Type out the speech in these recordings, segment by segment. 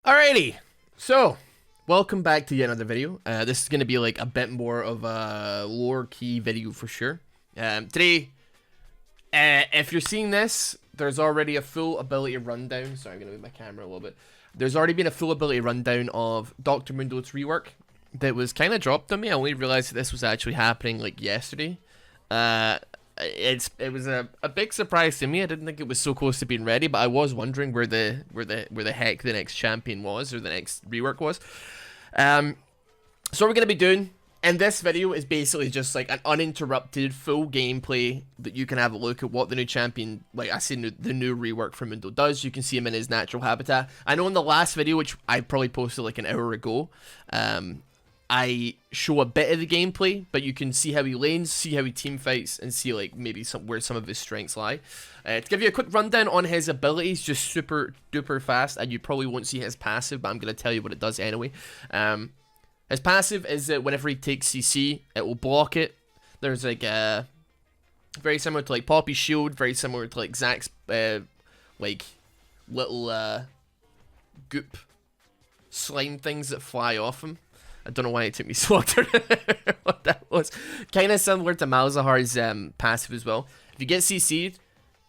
Alrighty, so welcome back to yet another video. This is going to be like a bit more of a lower key video for sure. Today, if you're seeing this, there's already a full ability rundown. Sorry, I'm going to move my camera a little bit. There's already been a full ability rundown of Dr Mundo's rework that was kind of dropped on me. I only realized that this was actually happening like yesterday. It was a big surprise to me. I didn't think it was so close to being ready, but I was wondering where the heck the next champion was, or the next rework was. So what we're gonna be doing in this video is basically just like an uninterrupted full gameplay that you can have a look at what the new champion, like I said, the new rework from Mundo does. You can see him in his natural habitat. I know in the last video, which I probably posted like an hour ago, I show a bit of the gameplay, but you can see how he lanes, see how he team fights, and see like maybe where some of his strengths lie. To give you a quick rundown on his abilities, just super duper fast, and you probably won't see his passive, but I'm going to tell you what it does anyway. His passive is that whenever he takes CC, it will block it. There's like very similar to like Poppy's shield, very similar to like Zack's like little goop slime things that fly off him. I don't know why it took me so long to remember what that was. Kind of similar to Malzahar's passive as well. If you get CC'd,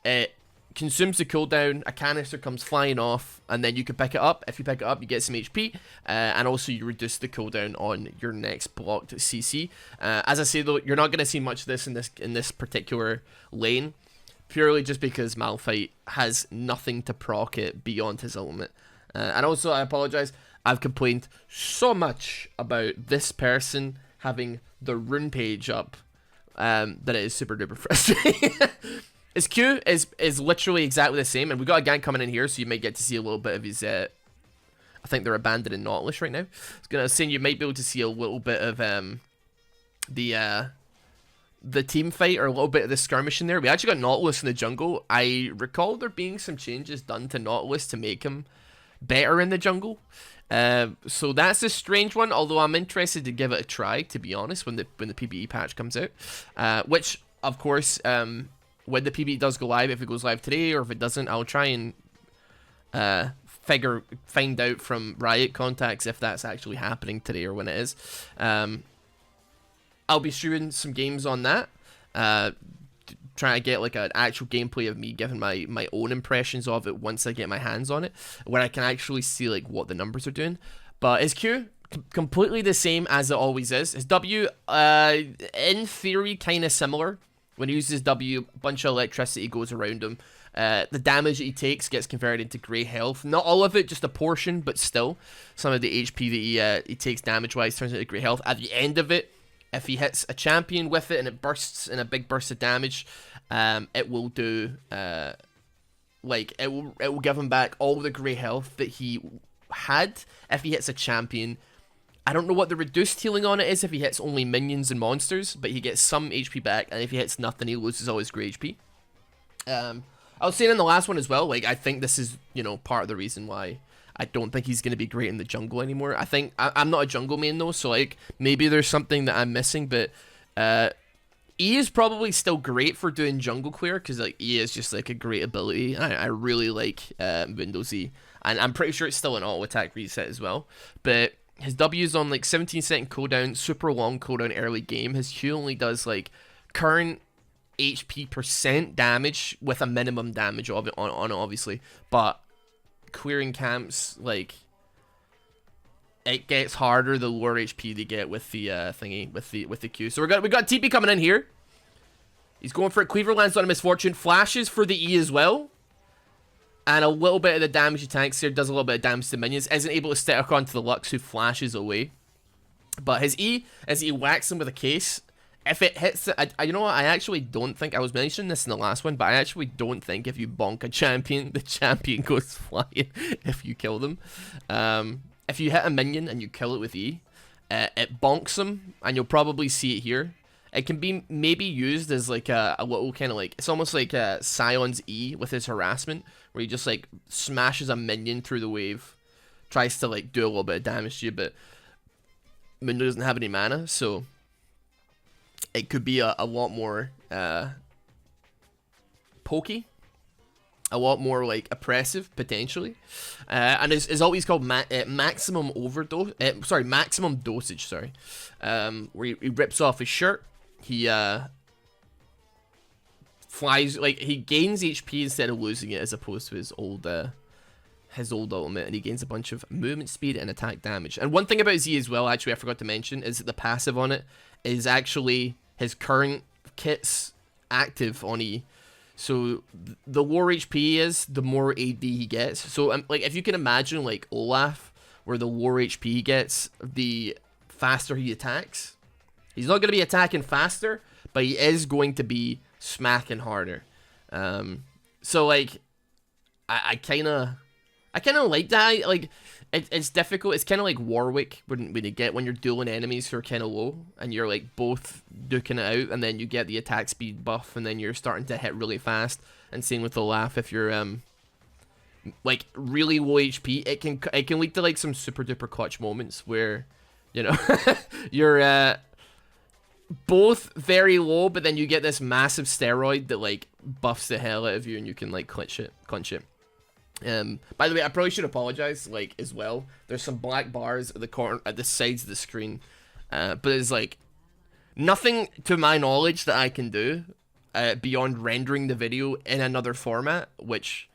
it consumes the cooldown, a canister comes flying off, and then you can pick it up. If you pick it up, you get some HP, and also you reduce the cooldown on your next blocked CC. As I say though, you're not going to see much of this in this particular lane, purely just because Malphite has nothing to proc it beyond his ultimate. And also, I apologize, I've complained so much about this person having the rune page up that it is super duper frustrating. His Q is literally exactly the same, and we got a gang coming in here, so you might get to see a little bit of his. I think they're abandoning Nautilus right now. I was gonna say you might be able to see a little bit of the team fight, or a little bit of the skirmish in there. We actually got Nautilus in the jungle. I recall there being some changes done to Nautilus to make him better in the jungle. So that's a strange one, although I'm interested to give it a try, to be honest, when the PBE patch comes out. Which, of course, when the PBE does go live, if it goes live today, or if it doesn't, I'll try and find out from Riot contacts if that's actually happening today or when it is. I'll be streaming some games on that, trying to get like an actual gameplay of me giving my own impressions of it once I get my hands on it, where I can actually see like what the numbers are doing. But his Q, completely the same as it always is. His W, in theory, kind of similar. When he uses W, a bunch of electricity goes around him. The damage that he takes gets converted into grey health. Not all of it, just a portion, but still. Some of the HP that he takes damage-wise turns into grey health. At the end of it, if he hits a champion with it and it bursts in a big burst of damage, it will do, like, it will give him back all the grey health that he had if he hits a champion. I don't know what the reduced healing on it is if he hits only minions and monsters, but he gets some HP back, and if he hits nothing, he loses all his grey HP. I was saying in the last one as well, like, I think this is, you know, part of the reason why I don't think he's going to be great in the jungle anymore. I think, I'm not a jungle main though, so like, maybe there's something that I'm missing, but E is probably still great for doing jungle clear, because like, E is just like a great ability. I really like Windows E, and I'm pretty sure it's still an auto attack reset as well, but his W is on like 17-second cooldown, super long cooldown early game. His Q only does like current HP % damage with a minimum damage of it on it, obviously. But clearing camps, like, it gets harder the lower HP they get with the thingy, with the Q. So we got TP coming in here. He's going for it. Cleaver lands on a misfortune. Flashes for the E as well. And a little bit of the damage he tanks here, does a little bit of damage to minions. Isn't able to stick onto the Lux, who flashes away. But his E, as he whacks him with a case, if it hits, you know what, I actually don't think, I was mentioning this in the last one, but I actually don't think if you bonk a champion, the champion goes flying if you kill them. If you hit a minion and you kill it with E, it bonks him, and you'll probably see it here. It can be maybe used as like a little kind of like, it's almost like Sion's E with his harassment, where he just like smashes a minion through the wave, tries to like do a little bit of damage to you, but Mundo doesn't have any mana, so it could be a lot more pokey. a lot more like oppressive potentially, and is always called maximum overdose. Sorry, maximum dosage. Sorry, where he rips off his shirt. He flies, like, he gains HP instead of losing it, as opposed to his old ultimate, and he gains a bunch of movement speed and attack damage. And one thing about Z as well, actually, I forgot to mention, is that the passive on it is actually his current kit's active on E. So the lower HP he is, the more AD he gets. So like, if you can imagine like Olaf, where the lower HP he gets, the faster he attacks. He's not going to be attacking faster, but he is going to be smacking harder. So like, I kind of like that. Like, it's difficult. It's kind of like Warwick when you're dueling enemies who are kind of low, and you're like both duking it out, and then you get the attack speed buff, and then you're starting to hit really fast. And same with Olaf, if you're like really low HP, it can lead to like some super duper clutch moments where, you know, you're both very low, but then you get this massive steroid that like buffs the hell out of you, and you can like clinch it. By the way, I probably should apologize, like, as well. There's some black bars at the corner, at the sides of the screen, but it's like nothing to my knowledge that I can do beyond rendering the video in another format, which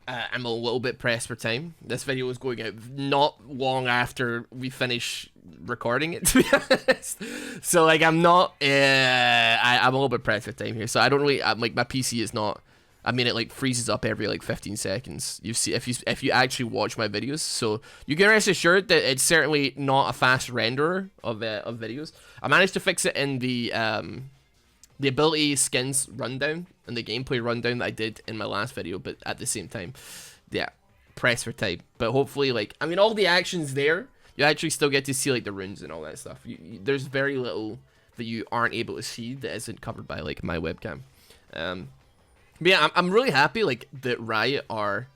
I'm a little bit pressed for time. This video is going out not long after we finish recording it, to be honest. So like, I'm not, I'm a little bit pressed for time here. So I don't really, like, my PC is not. I mean, it like freezes up every like 15 seconds. You see, if you actually watch my videos, so you can rest assured that it's certainly not a fast renderer of videos. I managed to fix it in the ability skins rundown and the gameplay rundown that I did in my last video, but at the same time, yeah, press for time. But hopefully, like, I mean, all the actions there, you actually still get to see like the runes and all that stuff. There's very little that you aren't able to see that isn't covered by like my webcam. But yeah, I'm really happy like that Riot are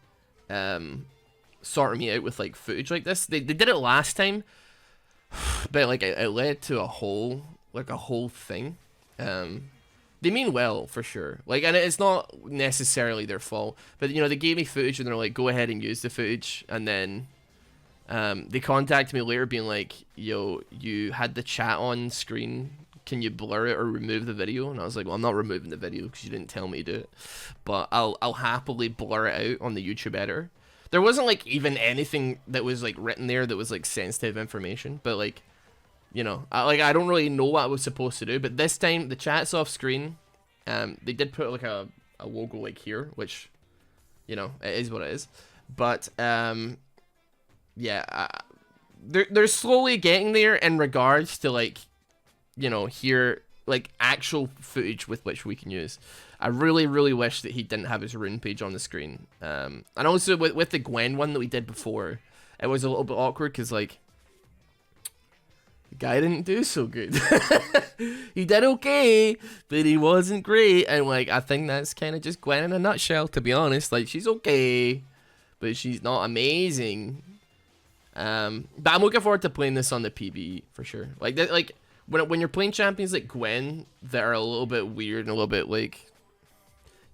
sorting me out with like footage like this. They did it last time, but like it led to a whole thing. They mean well for sure. Like, and it's not necessarily their fault, but you know, they gave me footage and they're like, go ahead and use the footage, and then they contacted me later being like, yo, you had the chat on screen. Can you blur it or remove the video? And I was like, well, I'm not removing the video because you didn't tell me to do it, but I'll happily blur it out on the YouTube editor. There wasn't like even anything that was like written there that was like sensitive information, but like, you know, I don't really know what I was supposed to do. But this time the chat's off screen. They did put like a logo like here, which, you know, it is what it is. But yeah, they're slowly getting there in regards to like, you know, here, like, actual footage with which we can use. I really, really wish that he didn't have his rune page on the screen. And also with the Gwen one that we did before, it was a little bit awkward because, like, the guy didn't do so good. He did okay, but he wasn't great. And, like, I think that's kind of just Gwen in a nutshell, to be honest. Like, she's okay, but she's not amazing. But I'm looking forward to playing this on the PvE, for sure. Like, when you're playing champions like Gwen that are a little bit weird and a little bit like,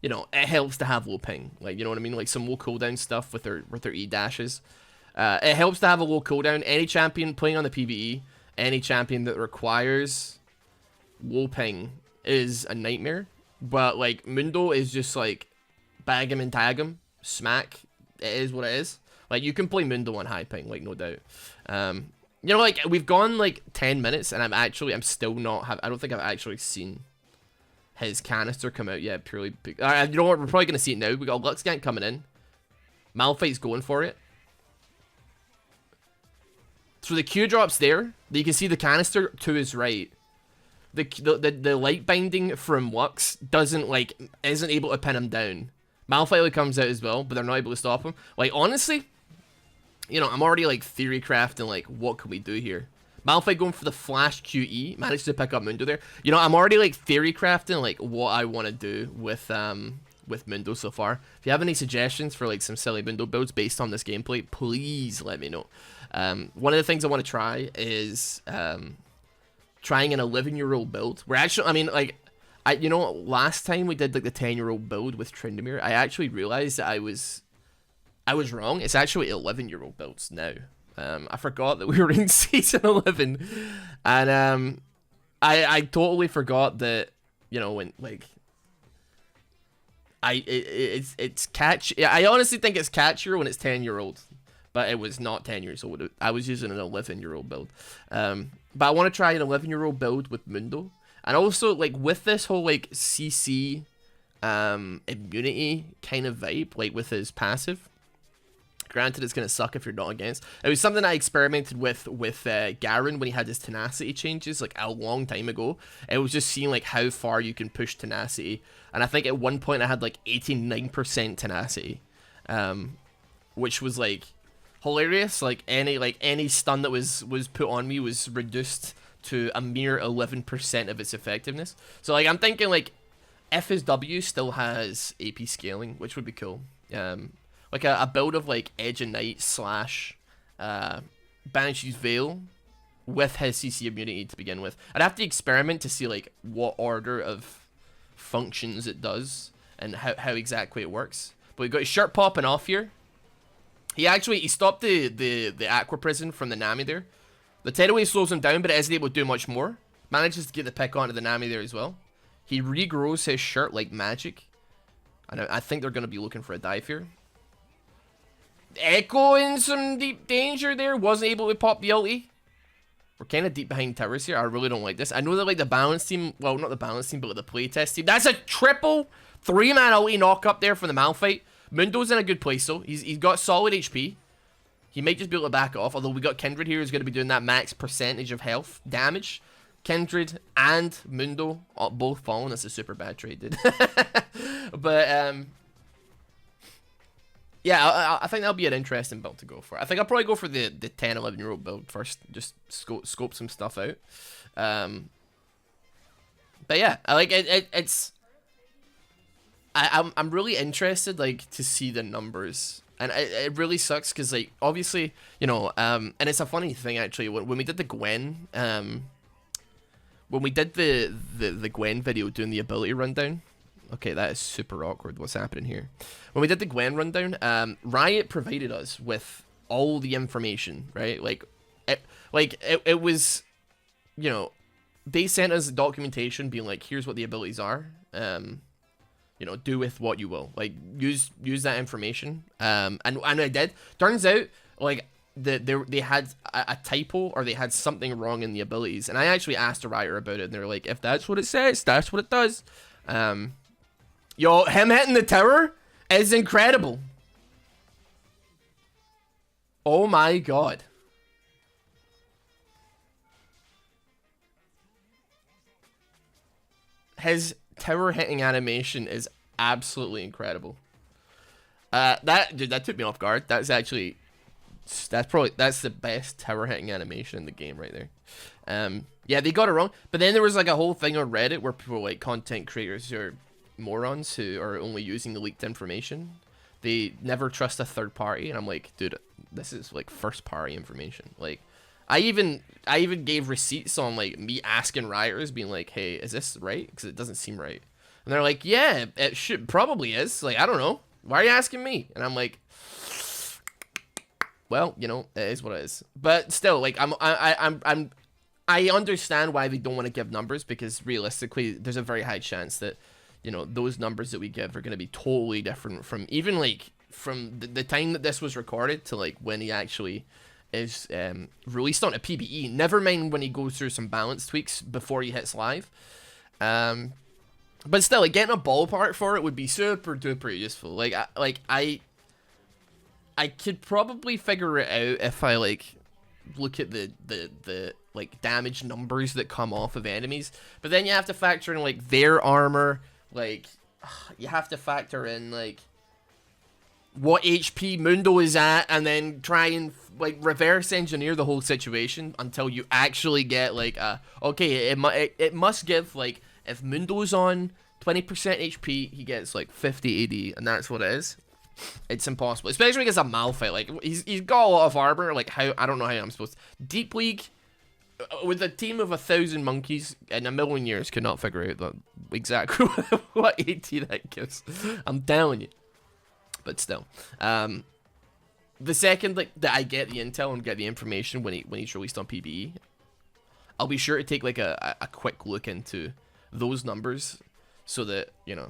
you know, it helps to have low ping. Like, you know what I mean? Like some low cooldown stuff with their E dashes. It helps to have a low cooldown. Any champion playing on the PvE, any champion that requires low ping is a nightmare. But like Mundo is just like bag him and tag him, smack. It is what it is. Like, you can play Mundo on high ping, like, no doubt. You know, like, we've gone, like, 10 minutes, and I'm still not, I don't think I've actually seen his canister come out yet, purely, you know what, we're probably going to see it now. We got Luxgank coming in. Malphite's going for it. So the Q drop's there. You can see the canister to his right. The light binding from Lux isn't able to pin him down. Malphite comes out as well, but they're not able to stop him. Like, honestly, you know, I'm already, like, theory crafting, like, what can we do here? Malphite going for the flash QE, managed to pick up Mundo there. You know, I'm already, like, theory crafting, like, what I want to do with Mundo so far. If you have any suggestions for, like, some silly Mundo builds based on this gameplay, please let me know. One of the things I want to try is trying an 11-year-old build. We're actually, I mean, like, You know, last time we did like the 10-year-old build with Tryndamere, I actually realized that I was wrong. It's actually 11-year-old builds now. I forgot that we were in season 11, and I totally forgot that, you know, when like it's catch. Yeah, I honestly think it's catchier when it's 10-year-old, but it was not 10 years old. I was using an 11-year-old build. But I want to try an 11-year-old build with Mundo, and also like with this whole like CC immunity kind of vibe, like with his passive. Granted, it's going to suck if you're not against. It was something I experimented with Garen when he had his tenacity changes, like a long time ago. It was just seeing like how far you can push tenacity. And I think at one point I had like 89% tenacity, which was like hilarious. Like any stun that was put on me was reduced to a mere 11% of its effectiveness. So like I'm thinking like if his W still has AP scaling, which would be cool. Like a build of like Edge and Knight slash Banshee's Veil with his CC immunity to begin with. I'd have to experiment to see like what order of functions it does and how exactly it works. But we've got his shirt popping off here. He stopped the Aqua Prison from the Nami there. The Tearaway slows him down, but it isn't able to do much more. Manages to get the pick onto the Nami there as well. He regrows his shirt like magic. And I think they're going to be looking for a dive here. Echo in some deep danger there. Wasn't able to pop the ulti. We're kind of deep behind towers here. I really don't like this. I know that like the balance team, well, not the balance team, but the playtest team. That's a triple 3-man ulti knock up there from the Malphite. Mundo's in a good place though. He's got solid HP. He might just be able to back it off. Although we got Kindred here who's going to be doing that max percentage of health damage. Kindred and Mundo both falling. That's a super bad trade, dude. But yeah, I think that'll be an interesting build to go for. I think I'll probably go for the 10, 11-year-old build first. Just scope some stuff out. But yeah, I like it. I'm really interested like to see the numbers, and it really sucks because like obviously, you know, and it's a funny thing actually when we did the Gwen when we did the Gwen video doing the ability rundown. Okay, that is super awkward. What's happening here? When we did the Gwen rundown, Riot provided us with all the information, right? It was, you know, they sent us documentation being like, here's what the abilities are. You know, do with what you will. Like, use that information. And I did. Turns out, like, they had a typo or they had something wrong in the abilities. And I actually asked a Riot about it, and they were like, if that's what it says, that's what it does. Yo, him hitting the tower is incredible. Oh my god. His tower hitting animation is absolutely incredible. Dude, that took me off guard. That's the best tower hitting animation in the game right there. Yeah, they got it wrong. But then there was like a whole thing on Reddit where people were like content creators who are morons who are only using the leaked information. They never trust a third party, and I'm like, dude, this is like first party information. Like, I even gave receipts on like me asking rioters, being like, hey, is this right? Because it doesn't seem right. And they're like, yeah, it should probably is. Like, I don't know. Why are you asking me? And I'm like, well, you know, it is what it is. But still, like, I understand why they don't want to give numbers, because realistically, there's a very high chance that, you know, those numbers that we give are going to be totally different from even like from the time that this was recorded to like when he actually is released onto PBE. Never mind when he goes through some balance tweaks before he hits live. But still, like, getting a ballpark for it would be super duper useful. Like I could probably figure it out if I like look at the like damage numbers that come off of enemies. But then you have to factor in like their armor. Like, you have to factor in, like, what HP Mundo is at, and then try and, like, reverse engineer the whole situation until you actually get, like, okay, it must give, like, if Mundo's on 20% HP, he gets, like, 50 AD, and that's what it is. It's impossible, especially against a Malphite. Like, he's got a lot of armor. Like, I don't know how I'm supposed to. Deep League, with a team of 1,000 monkeys in a million years could not figure out exactly what AT that gives. I'm telling you. But still, the second like that I get the intel and get the information when he's released on PBE, I'll be sure to take like a quick look into those numbers so that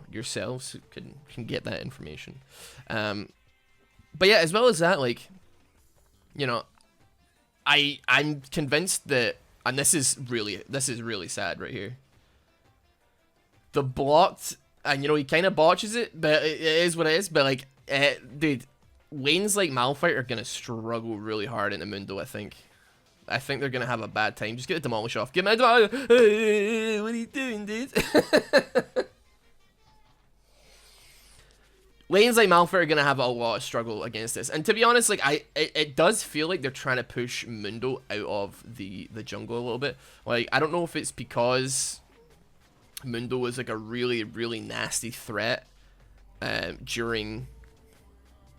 yourselves can get that information. But yeah, as well as that, like, I'm convinced that, and this is really sad right here. The blocked, and he kind of botches it, but it is what it is. But like, dude, lanes like Malphite are gonna struggle really hard in the Mundo. I think they're gonna have a bad time. Just get the demolish off. Get my what are you doing, dude? Lanes like Malphite are gonna have a lot of struggle against this, and to be honest, like it does feel like they're trying to push Mundo out of the jungle a little bit. Like, I don't know if it's because Mundo was like a really, really nasty threat during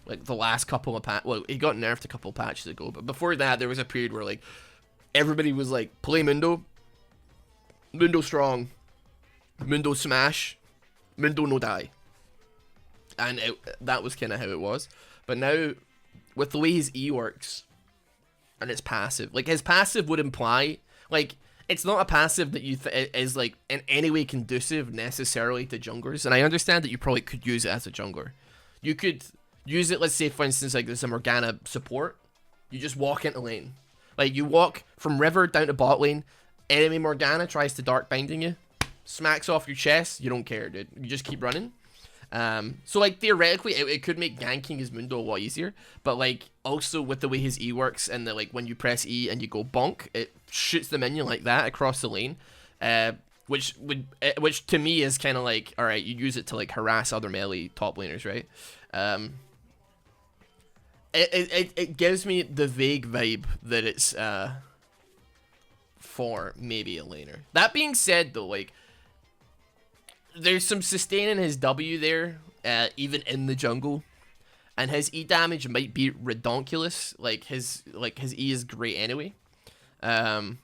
like the last couple of well, he got nerfed a couple of patches ago, but before that there was a period where like everybody was like, play Mundo strong, Mundo smash, Mundo no die. And that was kind of how it was. But now, with the way his E works, and its passive, like his passive would imply, like, it's not a passive that is like in any way conducive necessarily to junglers. And I understand that you probably could use it as a jungler. You could use it, let's say for instance, like there's a Morgana support. You just walk into lane. Like, you walk from river down to bot lane, enemy Morgana tries to dark binding you, smacks off your chest, you don't care, dude. You just keep running. So like theoretically it could make ganking his Mundo a lot easier, but like also with the way his E works and the like when you press E and you go bonk, it shoots the minion like that across the lane, which to me is kind of like, all right, you use it to like harass other melee top laners, right? It gives me the vague vibe that it's for maybe a laner. That being said though, like, there's some sustaining his W there, even in the jungle, and his E damage might be redonkulous. Like his E is great anyway, and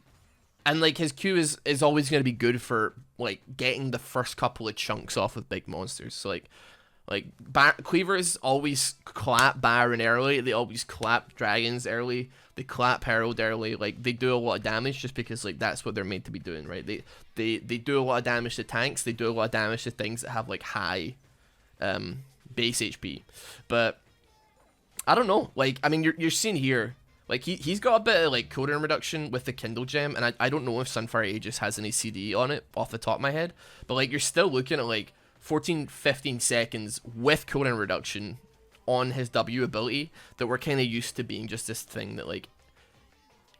like his Q is always gonna be good for like getting the first couple of chunks off of big monsters. So Cleavers always clap Baron early. They always clap dragons early. They clap Herald early. Like, they do a lot of damage just because like that's what they're made to be doing, right? They do a lot of damage to tanks. They do a lot of damage to things that have like high base HP. But I don't know. Like, I mean, you're seeing here, like he's got a bit of like cooldown reduction with the Kindle gem, and I don't know if Sunfire Aegis has any CD on it off the top of my head. But like, you're still looking at like 14-15 seconds with cooldown reduction on his W ability that we're kind of used to being just this thing that like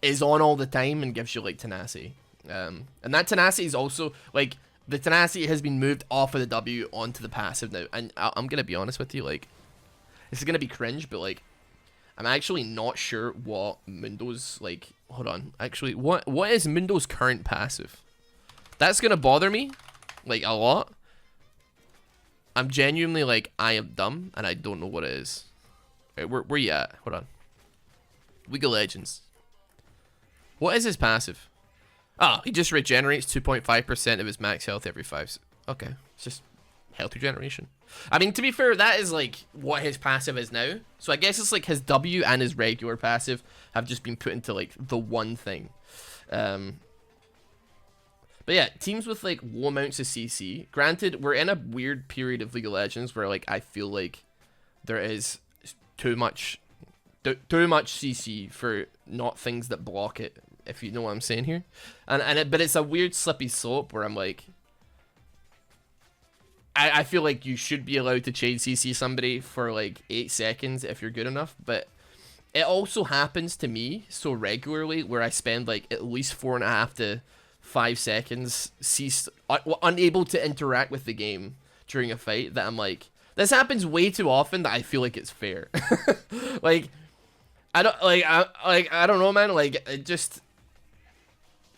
is on all the time and gives you like tenacity. And that tenacity is also like, the tenacity has been moved off of the W onto the passive now. And I'm gonna be honest with you, like, this is gonna be cringe, but like, I'm actually not sure what Mundo's like. Hold on, actually, what is Mundo's current passive? That's gonna bother me like a lot. I'm genuinely like, I am dumb and I don't know what it is. Right, where you at? Hold on. League of Legends. What is his passive? Oh, he just regenerates 2.5% of his max health every 5. Okay, it's just health regeneration. I mean, to be fair, that is like what his passive is now. So I guess it's like his W and his regular passive have just been put into like the one thing. But yeah, teams with like low amounts of CC. Granted, we're in a weird period of League of Legends where like I feel like there is too much CC for not things that block it, if you know what I'm saying here. But it's a weird slippy slope where I'm like, I feel like you should be allowed to chain CC somebody for like 8 seconds if you're good enough, but it also happens to me so regularly where I spend like at least 4.5 to 5 seconds unable to interact with the game during a fight that I'm like, this happens way too often that I feel like it's fair. Like, I don't know, man. Like, it just,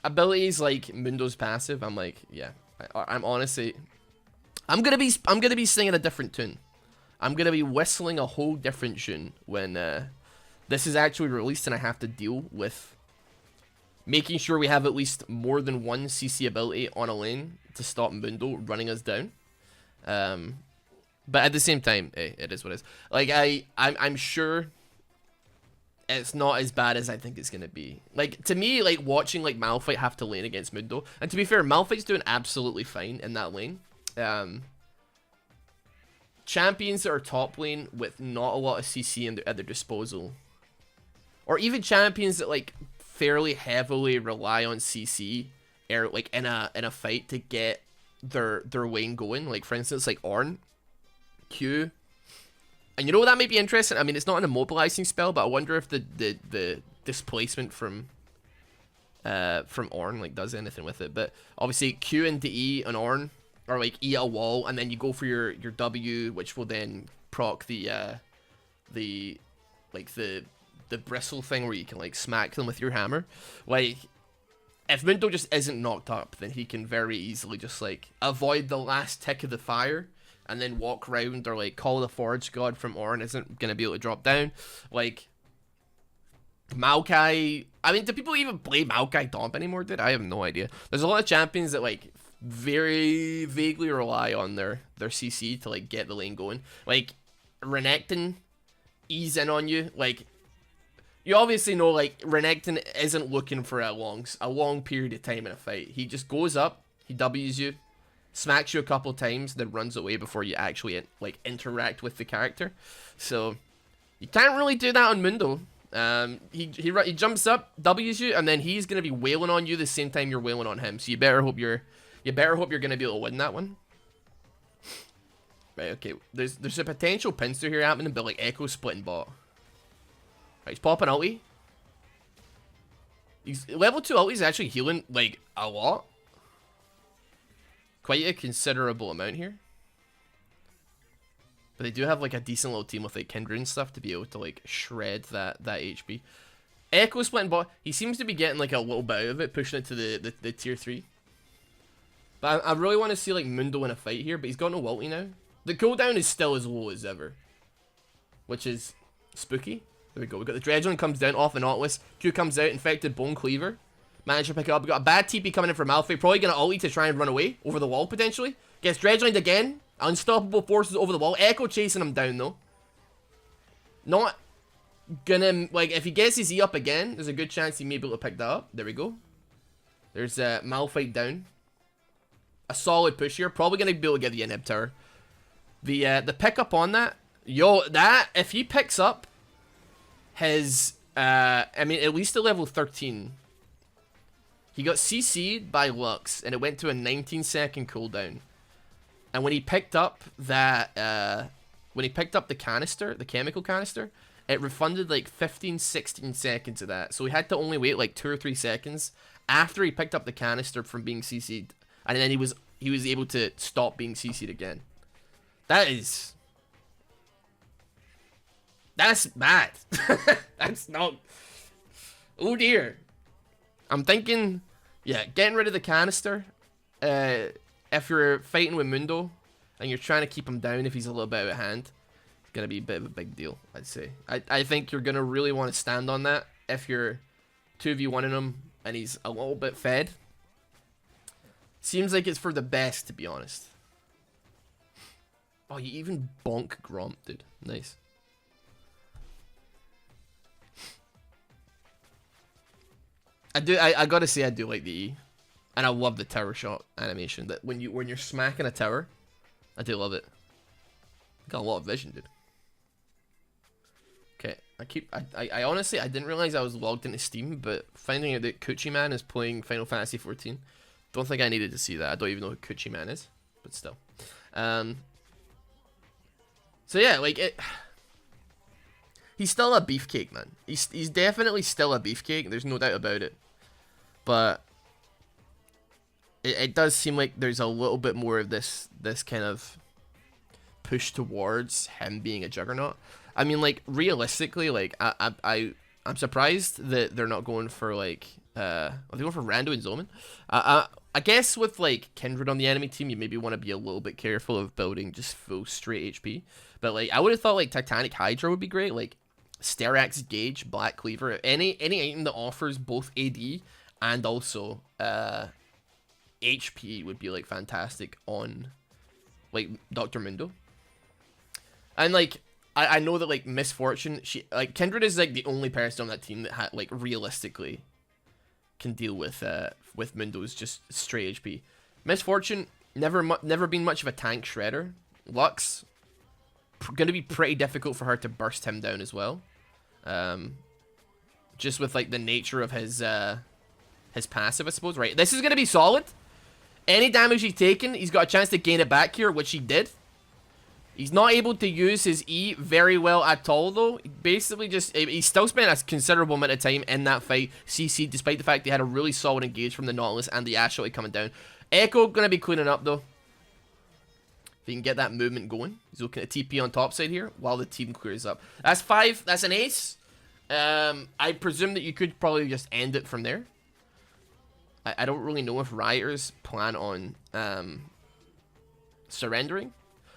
abilities like Mundo's passive, I'm like, yeah, I'm honestly, I'm gonna be singing a different tune. I'm gonna be whistling a whole different tune when this is actually released and I have to deal with making sure we have at least more than one CC ability on a lane to stop Mundo running us down. But at the same time, it is what it is. Like, I'm sure it's not as bad as I think it's going to be. Like, to me, like, watching, like, Malphite have to lane against Mundo. And to be fair, Malphite's doing absolutely fine in that lane. Champions that are top lane with not a lot of CC at their disposal. Or even champions that, like, fairly heavily rely on CC, or, like, in a fight to get their lane going. Like, for instance, like, Ornn, Q. And you know, that might be interesting. I mean, it's not an immobilizing spell, but I wonder if the displacement from Ornn, like, does anything with it. But obviously Q and E on Ornn are like E a wall, and then you go for your W, which will then proc the bristle thing where you can, like, smack them with your hammer. Like, if Mundo just isn't knocked up, then he can very easily just, like, avoid the last tick of the fire and then walk around, or, like, call the Forge God from Ornn isn't gonna be able to drop down. Like, Maokai, I mean, do people even play Maokai Domp anymore, dude? I have no idea. There's a lot of champions that, like, very vaguely rely on their CC to, like, get the lane going. Like, Renekton ease in on you. Like, you obviously know, like, Renekton isn't looking for a long period of time in a fight. He just goes up, he W's you, smacks you a couple times, then runs away before you actually, like, interact with the character. So you can't really do that on Mundo. He jumps up, W's you, and then he's gonna be wailing on you the same time you're wailing on him. So you better hope you're gonna be able to win that one. Right, okay. There's a potential pincer here happening, but, like, Echo splitting bot. Right, he's popping ulti. He's level 2 ulti is actually healing, like, a lot. Quite a considerable amount here. But they do have, like, a decent little team with, like, Kindred and stuff to be able to, like, shred that HP. Echo splitting bot. He seems to be getting, like, a little bit out of it, pushing it to the tier 3. But I really want to see, like, Mundo in a fight here, but he's got no ulti now. The cooldown is still as low as ever, which is spooky. There we go. We got the Dredgeon comes down off the Nautilus. Q comes out, infected Bone Cleaver. Managed to pick it up. We got a bad TP coming in from Malphite. Probably going to ulti to try and run away over the wall, potentially. Gets Dredgeon again. Unstoppable forces over the wall. Echo chasing him down, though. Not gonna, like, if he gets his E up again, there's a good chance he may be able to pick that up. There we go. There's Malphite down. A solid push here. Probably going to be able to get the inhib tower. The pickup on that. Yo, that, if he picks up his, I mean, at least at level 13. He got CC'd by Lux, and it went to a 19-second cooldown. And when he picked up that, the canister, the chemical canister, it refunded like 15, 16 seconds of that. So he had to only wait like 2 or 3 seconds after he picked up the canister from being CC'd. And then he was able to stop being CC'd again. That's bad. That's not... Oh dear. I'm thinking, yeah, getting rid of the canister. If you're fighting with Mundo and you're trying to keep him down if he's a little bit out of hand, it's going to be a bit of a big deal, I'd say. I think you're going to really want to stand on that if you're 2v1ing him and he's a little bit fed. Seems like it's for the best, to be honest. Oh, you even bonk Gromp, dude. Nice. I gotta say, I do like the E. And I love the tower shot animation. That when you're smacking a tower, I do love it. Got a lot of vision, dude. Okay, I honestly, I didn't realize I was logged into Steam, but finding out that Coochie Man is playing Final Fantasy 14, don't think I needed to see that. I don't even know who Coochie Man is, but still. So yeah, like it. He's still a beefcake, man. He's definitely still a beefcake. There's no doubt about it. But it does seem like there's a little bit more of this kind of push towards him being a juggernaut. I mean, like, realistically, like, I'm surprised that they're not going for, like, are they going for Rando and Zoman? I guess with, like, Kindred on the enemy team, you maybe want to be a little bit careful of building just full straight HP. But, like, I would have thought, like, Titanic Hydra would be great. Like, Sterax, Gauge, Black Cleaver, any item that offers both AD and also HP would be like fantastic on like Dr. Mundo. And like I know that like Misfortune, she like Kindred is like the only person on that team that like realistically can deal with Mundo's just straight HP. Misfortune never been much of a tank shredder. Lux gonna be pretty difficult for her to burst him down as well. Just with like the nature of his passive, I suppose. Right, this is gonna be solid. Any damage he's taken, he's got a chance to gain it back here, which he did. He's not able to use his E very well at all, though. Basically, just he still spent a considerable amount of time in that fight, CC, despite the fact they had a really solid engage from the Nautilus and the Ashaway coming down. Echo gonna be cleaning up though. If he can get that movement going, he's looking at TP on top side here while the team clears up. That's 5. That's an ace. I presume that you could probably just end it from there. I don't really know if Rioters plan on surrendering.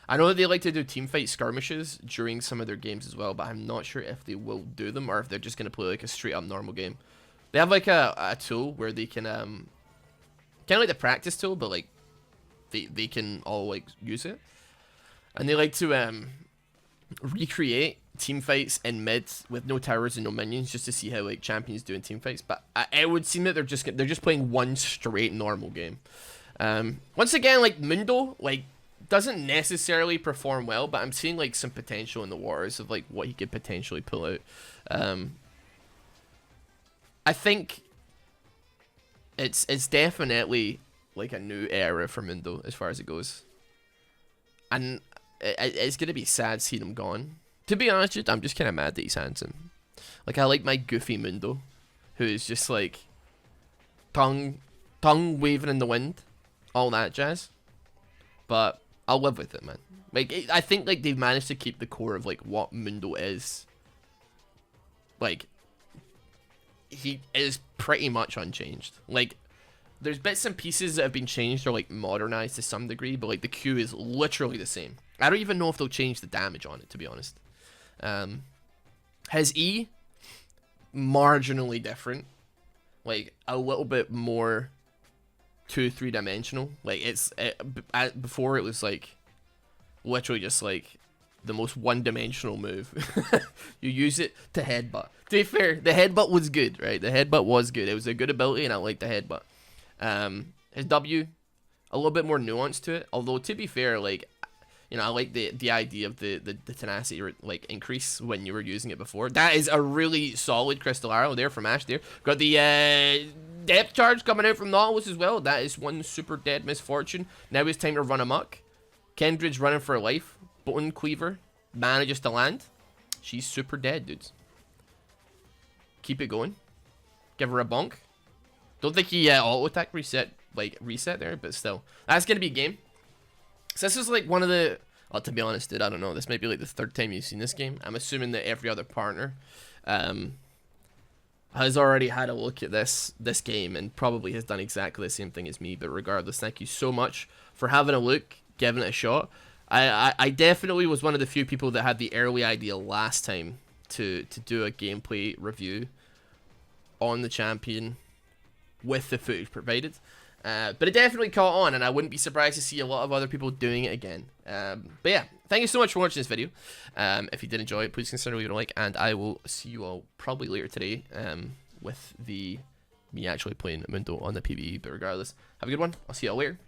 I know that they like to do teamfight skirmishes during some of their games as well, but I'm not sure if they will do them or if they're just going to play like a straight up normal game. They have like a tool where they can, kind of like the practice tool, but like they can all like use it. And they like to recreate teamfights in mid with no towers and no minions just to see how like champions do in teamfights. But it would seem that they're just playing one straight normal game. Once again, like Mundo, like doesn't necessarily perform well, but I'm seeing like some potential in the waters of like what he could potentially pull out. I think it's definitely like a new era for Mundo as far as it goes, and it's gonna be sad seeing him gone. To be honest, I'm just kind of mad that he's handsome. Like I like my goofy Mundo, who is just like tongue waving in the wind, all that jazz. But I'll live with it, man. Like, I think, like, they've managed to keep the core of, like, what Mundo is. Like, he is pretty much unchanged. Like, there's bits and pieces that have been changed or, like, modernized to some degree, but, like, the Q is literally the same. I don't even know if they'll change the damage on it, to be honest. His E, marginally different. Like, a little bit more 2-3 dimensional. Like before it was like literally just like the most one-dimensional move. You use it to headbutt. To be fair, the headbutt was good, right? The headbutt was good. It was a good ability, and I liked the headbutt. His W, a little bit more nuance to it. Although to be fair, like, you know, I like the idea of the tenacity like increase when you were using it before. That is a really solid crystal arrow there from Ash. There got the depth charge coming out from Nautilus as well. That is one super dead Misfortune. Now it's time to run amok. Kindred's running for her life. Bone Cleaver manages to land. She's super dead, dudes. Keep it going. Give her a bonk. Don't think he auto attack reset there, but still, that's gonna be a game. So this is like one of the, well, to be honest, dude, I don't know. This might be like the 3rd time you've seen this game. I'm assuming that every other partner has already had a look at this game and probably has done exactly the same thing as me. But regardless, thank you so much for having a look, giving it a shot. I definitely was one of the few people that had the early idea last time to do a gameplay review on the champion with the footage provided. But it definitely caught on, and I wouldn't be surprised to see a lot of other people doing it again. But yeah, thank you so much for watching this video. If you did enjoy it, please consider leaving a like, and I will see you all probably later today with me actually playing Mundo on the PvE. But regardless, have a good one. I'll see you all later.